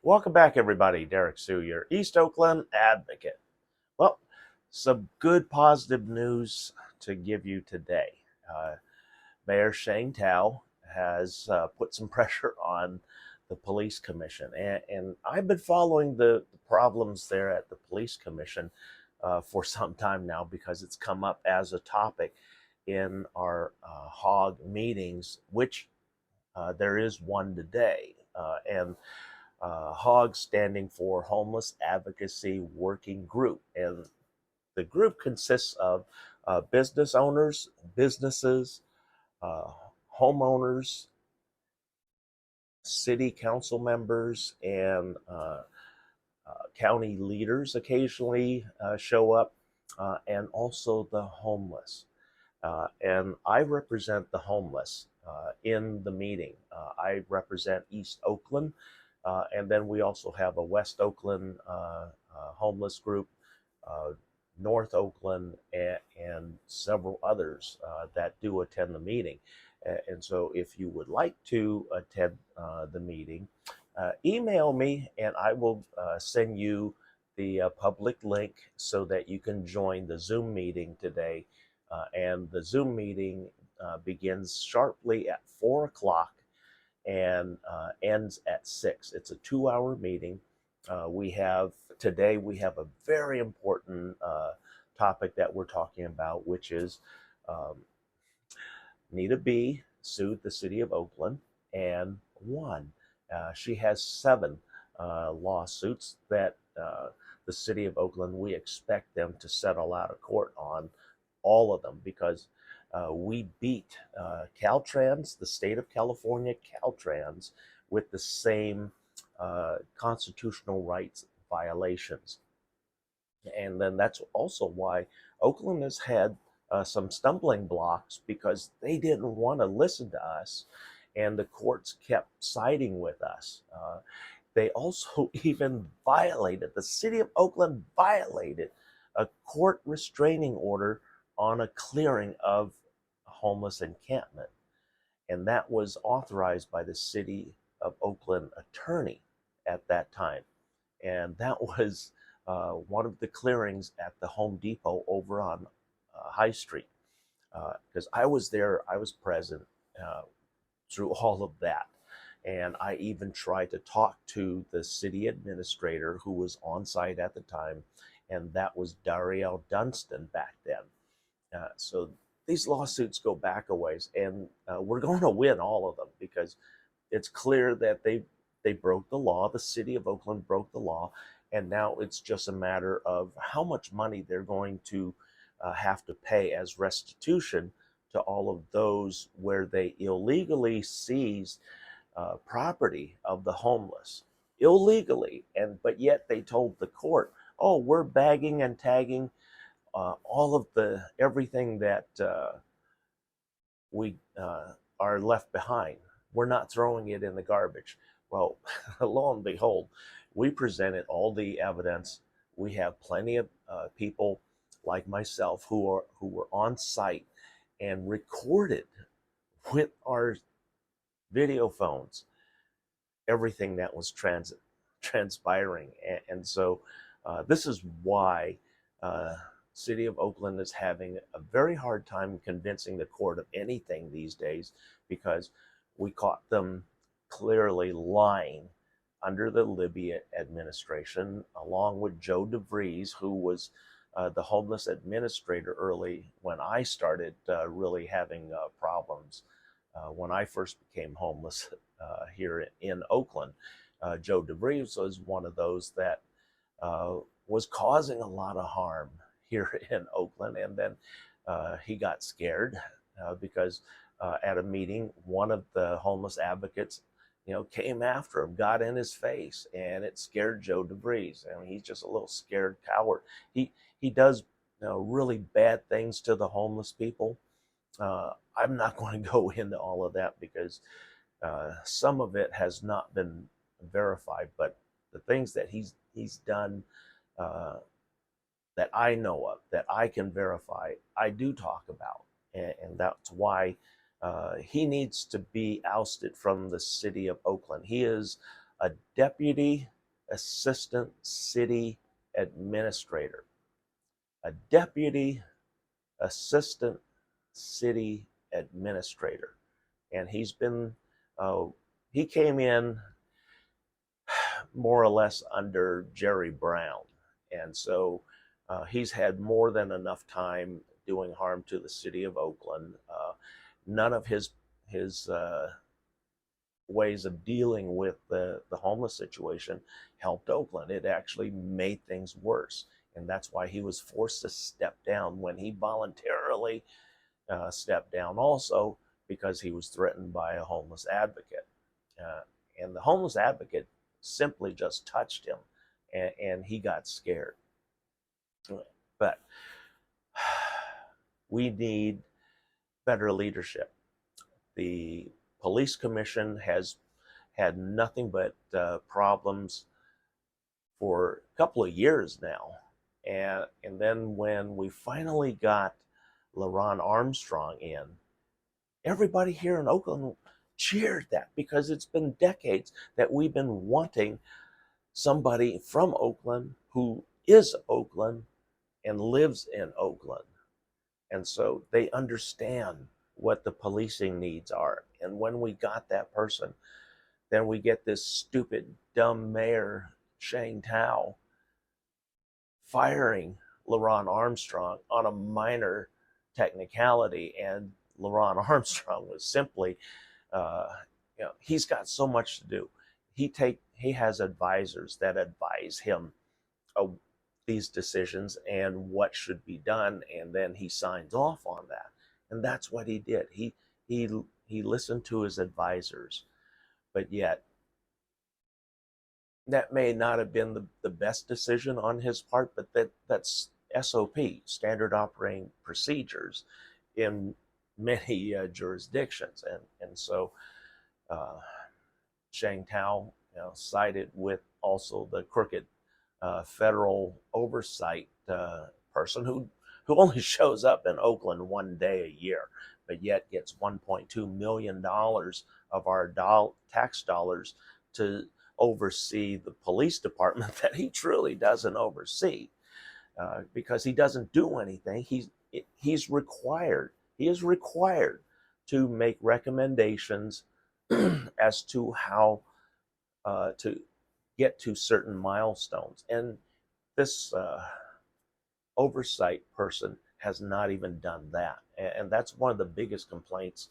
Welcome back, everybody. Derrick Soo, your East Oakland advocate. Well, some good positive news to give you today. Uh, Mayor Shane Tao has put some pressure on the police commission, and I've been following the problems there at the police commission for some time now because it's come up as a topic in our HOG meetings, which there is one today, and HOG standing for Homeless Advocacy Working Group. And the group consists of business owners, businesses, uh, homeowners, city council members, and county leaders occasionally show up, and also the homeless. And I represent the homeless in the meeting. I represent East Oakland, and then we also have a West Oakland homeless group, uh, North Oakland, and several others that do attend the meeting. And so, if you would like to attend the meeting, email me and I will send you the public link so that you can join the Zoom meeting today. And the Zoom meeting begins sharply at 4 o'clock and ends at 6. It's a 2-hour meeting. We have a very important topic that we're talking about, which is um, Nita B sued the city of Oakland and won. She has 7 lawsuits that the city of Oakland, we expect them to settle out of court on all of them because we beat Caltrans, the state of California, Caltrans, with the same constitutional rights violations. And then that's also why Oakland has had some stumbling blocks because they didn't want to listen to us, and the courts kept siding with us. They also even the city of Oakland violated a court restraining order on a clearing of a homeless encampment. And that was authorized by the city of Oakland attorney at that time. And that was one of the clearings at the Home Depot over on High Street. Because I was there, I was present uh, through all of that. And I even tried to talk to the city administrator who was on site at the time, and that was Dariel Dunstan back then. So these lawsuits go back a ways, and we're going to win all of them because it's clear that they broke the law. The city of Oakland broke the law, and now it's just a matter of how much money they're going to have to pay as restitution to all of those where they illegally seized property of the homeless illegally, and but yet they told the court, "Oh, we're bagging and tagging all of the everything that we are left behind. We're not throwing it in the garbage." Well, lo and behold, we presented all the evidence. We have plenty of people like myself who were on site and recorded with our video phones everything that was transpiring. And so this is why city of Oakland is having a very hard time convincing the court of anything these days because we caught them clearly lying under the Libya administration, along with Joe DeVries, who was the homeless administrator early when I started really having problems when I first became homeless here in Oakland. Joe DeVries was one of those that uh, was causing a lot of harm here in Oakland. And then he got scared because at a meeting, one of the homeless advocates, came after him, got in his face, and it scared Joe DeVries. I mean, he's just a little scared coward. He does really bad things to the homeless people. I'm not going to go into all of that because some of it has not been verified, but the things that he's done uh, that I know of, that I can verify, I do talk about. And that's why he needs to be ousted from the city of Oakland. He is a deputy assistant city administrator. A deputy assistant city administrator. And he came in more or less under Jerry Brown. And so he's had more than enough time doing harm to the city of Oakland. None of his ways of dealing with the homeless situation helped Oakland. It actually made things worse. And that's why he was forced to step down when he voluntarily stepped down, also because he was threatened by a homeless advocate. Uh, and the homeless advocate simply just touched him, and he got scared. But we need better leadership. The police commission has had nothing but problems for a couple of years now. And then when we finally got LaRon Armstrong in, everybody here in Oakland cheered that, because it's been decades that we've been wanting somebody from Oakland who is Oakland and lives in Oakland. And so they understand what the policing needs are. And when we got that person, then we get this stupid, dumb mayor, Shane Tao, firing LaRon Armstrong on a minor technicality. And LaRon Armstrong was simply, he's got so much to do. He has advisors that advise him of these decisions and what should be done, and then he signs off on that. And that's what he did. He listened to his advisors, but yet that may not have been the best decision on his part, but that's SOP, standard operating procedures, in many jurisdictions. And so Shang Tao, sided with also the crooked federal oversight person who only shows up in Oakland one day a year, but yet gets $1.2 million of our tax dollars to oversee the police department that he truly doesn't oversee, because he doesn't do anything. He is required to make recommendations as to how to get to certain milestones. And this oversight person has not even done that. And that's one of the biggest complaints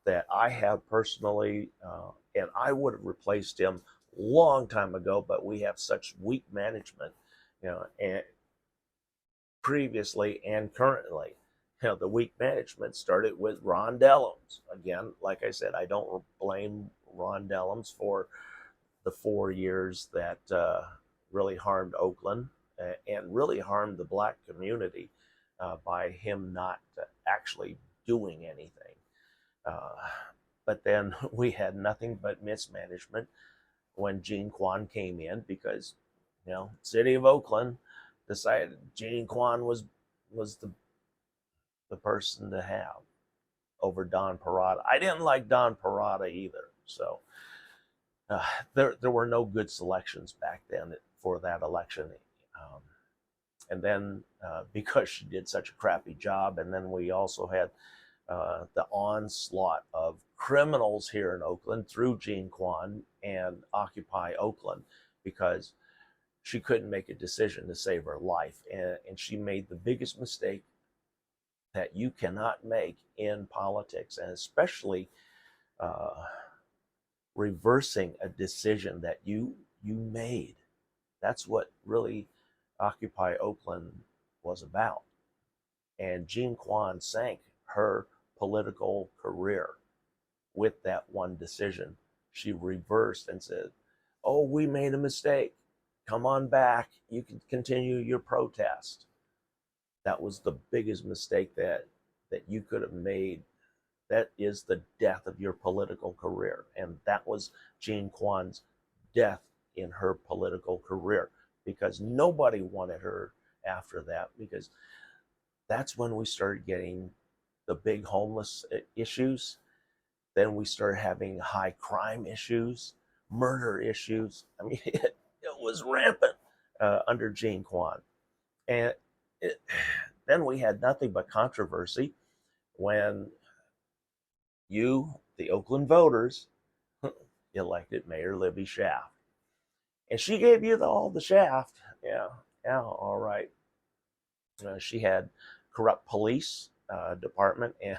that I have personally. And I would have replaced him long time ago, but we have such weak management, and previously and currently. The weak management started with Ron Dellums. Again, like I said, I don't blame Ron Dellums for the 4 years that really harmed Oakland and really harmed the Black community by him not actually doing anything. But then we had nothing but mismanagement when Gene Kwan came in, because city of Oakland decided Gene Kwan was the person to have over Don Parada. I didn't like Don Parada either. So there were no good selections back then for that election. And then because she did such a crappy job, and then we also had the onslaught of criminals here in Oakland through Gene Kwan and Occupy Oakland, because she couldn't make a decision to save her life. And she made the biggest mistake that you cannot make in politics, and especially reversing a decision that you made. That's what really Occupy Oakland was about. And Gene Kwan sank her political career with that one decision. She reversed and said, "Oh, we made a mistake. Come on back. You can continue your protest." That was the biggest mistake that you could have made. That is the death of your political career. And that was Gene Kwan's death in her political career, because nobody wanted her after that, because that's when we started getting the big homeless issues. Then we started having high crime issues, murder issues. I mean, it was rampant under Gene Kwan. And it, then we had nothing but controversy when you, the Oakland voters, elected Mayor Libby Schaaf. And she gave you all the shaft. Yeah, yeah, all right. She had corrupt police department, and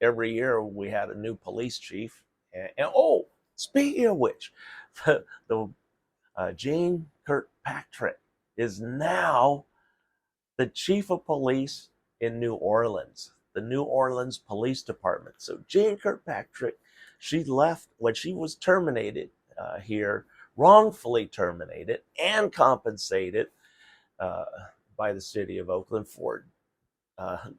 every year we had a new police chief. And oh, speaking of which, the Gene Kirkpatrick is now the chief of police in New Orleans, the New Orleans Police Department. So Jane Kirkpatrick, she left when she was terminated here, wrongfully terminated and compensated uh, by the city of Oakland for, uh,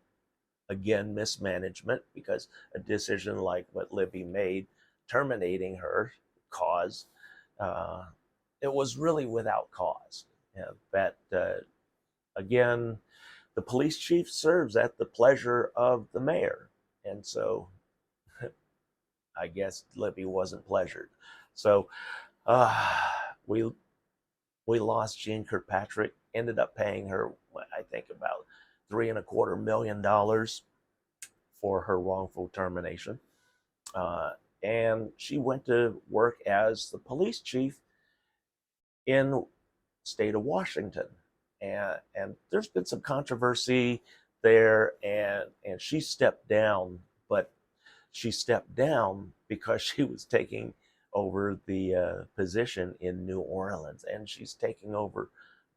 again, mismanagement, because a decision like what Libby made, terminating her, cause, uh, it was really without cause. That, again, the police chief serves at the pleasure of the mayor. And so I guess Libby wasn't pleasured. So uh, we we lost Jean Kirkpatrick, ended up paying her, I think, about $3.25 million for her wrongful termination. And she went to work as the police chief in state of Washington. And there's been some controversy there, and she stepped down, but she stepped down because she was taking over the position in New Orleans, and she's taking over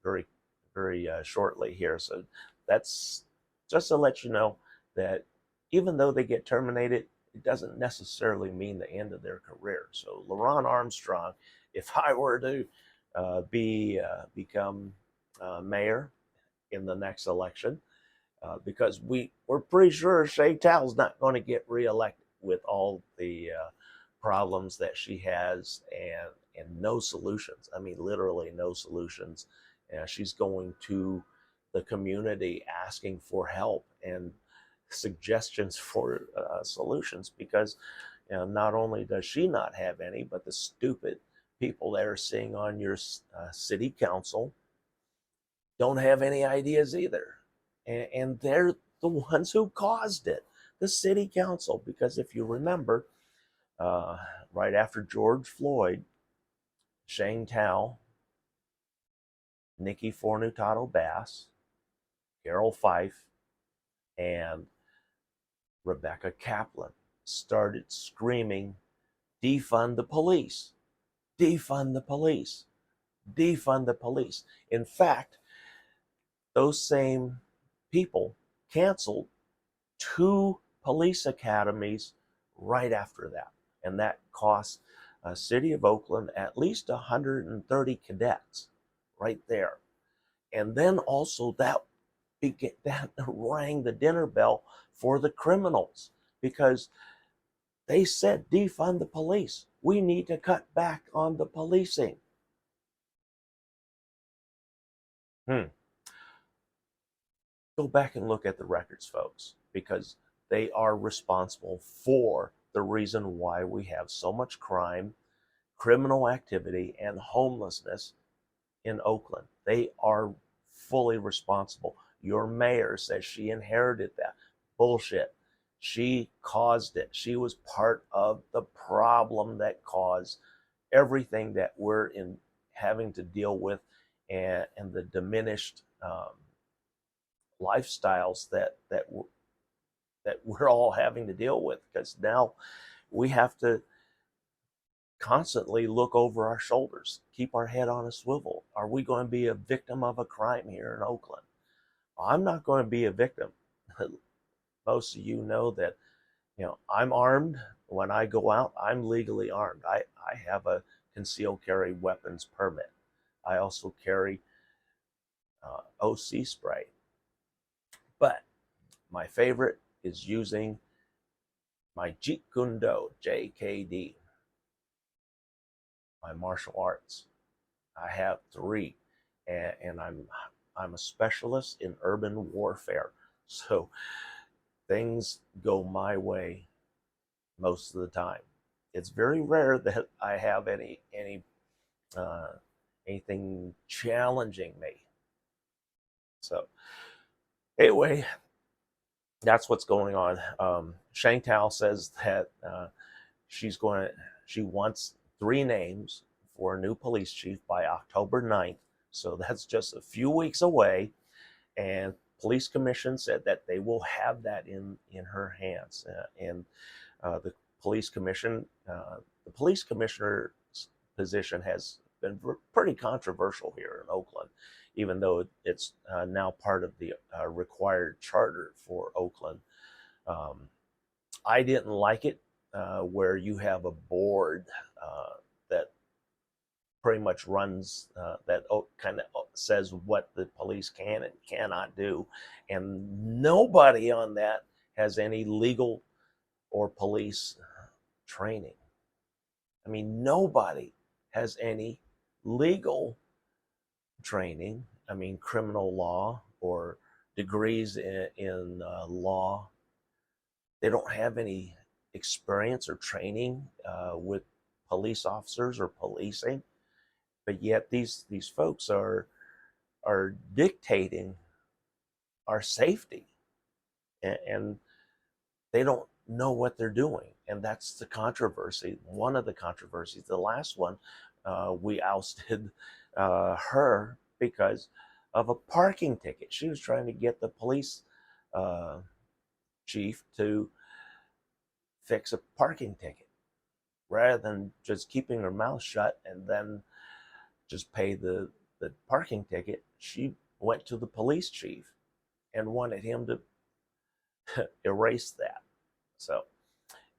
very, very shortly here. So that's just to let you know that even though they get terminated, it doesn't necessarily mean the end of their career. So LaRon Armstrong, if I were to become mayor in the next election, because we're pretty sure Shay Tal's not going to get reelected with all the problems that she has, and no solutions. I mean, literally no solutions. She's going to the community asking for help and suggestions for solutions, because not only does she not have any, but the stupid people that are sitting on your city council don't have any ideas either. And they're the ones who caused it, the city council. Because if you remember, uh, right after George Floyd, Shane Tao, Nikki Fornutato Bass, Carol Fife, and Rebecca Kaplan started screaming, defund the police, defund the police, defund the police. In fact, those same people canceled 2 police academies right after that. And that cost the city of Oakland at least 130 cadets right there. And then also that rang the dinner bell for the criminals, because they said, defund the police. We need to cut back on the policing. Go back and look at the records, folks, because they are responsible for the reason why we have so much crime, criminal activity, and homelessness in Oakland. They are fully responsible. Your mayor says she inherited that. Bullshit. She caused it. She was part of the problem that caused everything that we're in having to deal with, and the diminished lifestyles that we're all having to deal with, because now we have to constantly look over our shoulders, keep our head on a swivel. Are we going to be a victim of a crime here in Oakland? I'm not going to be a victim. Most of you know that, I'm armed. When I go out, I'm legally armed. I have a concealed carry weapons permit. I also carry OC spray. But my favorite is using my Jeet Kune Do, JKD, my martial arts. I have 3, and I'm a specialist in urban warfare. So things go my way most of the time. It's very rare that I have uh, anything challenging me. So anyway, that's what's going on. Shangtao says that she wants 3 names for a new police chief by October 9th. So that's just a few weeks away. And police commission said that they will have that in her hands. And the police commissioner's position has been pretty controversial here in Oakland, even though it's now part of the required charter for Oakland. Um, I didn't like it, where you have a board that pretty much runs, that kind of says what the police can and cannot do, and nobody on that has any legal or police training. I mean, nobody has any legal training. I mean, criminal law or degrees in law. They don't have any experience or training with police officers or policing, but yet these folks are dictating our safety, and they don't know what they're doing, and that's the controversy. One of the controversies, the last one, we ousted her because of a parking ticket. She was trying to get the police uh, chief to fix a parking ticket rather than just keeping her mouth shut and then just pay the parking ticket. She went to the police chief and wanted him to erase that. So,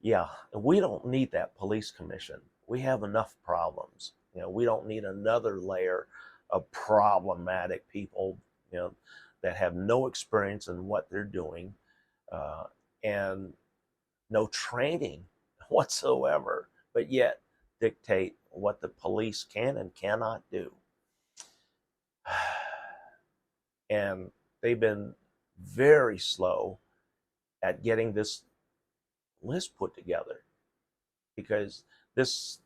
yeah, we don't need that police commission. We have enough problems. We don't need another layer of problematic people, that have no experience in what they're doing, and no training whatsoever, but yet dictate what the police can and cannot do. And they've been very slow at getting this list put together, because this,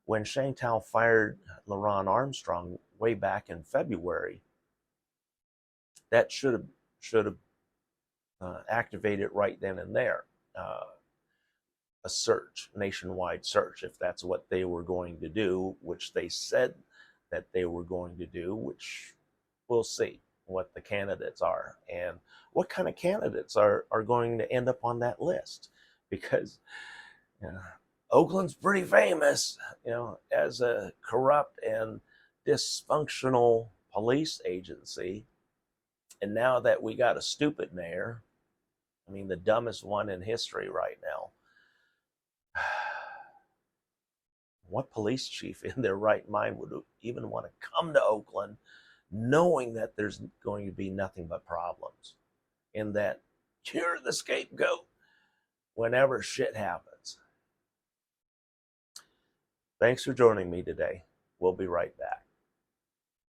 when Shangtao fired LaRon Armstrong way back in February, that should have activated right then and there a search, nationwide search, if that's what they were going to do, which they said that they were going to do, which we'll see what the candidates are and what kind of candidates are going to end up on that list. Because Oakland's pretty famous, as a corrupt and dysfunctional police agency. And now that we got a stupid mayor, I mean, the dumbest one in history right now, what police chief in their right mind would even want to come to Oakland knowing that there's going to be nothing but problems and that you're the scapegoat whenever shit happens? Thanks for joining me today. We'll be right back.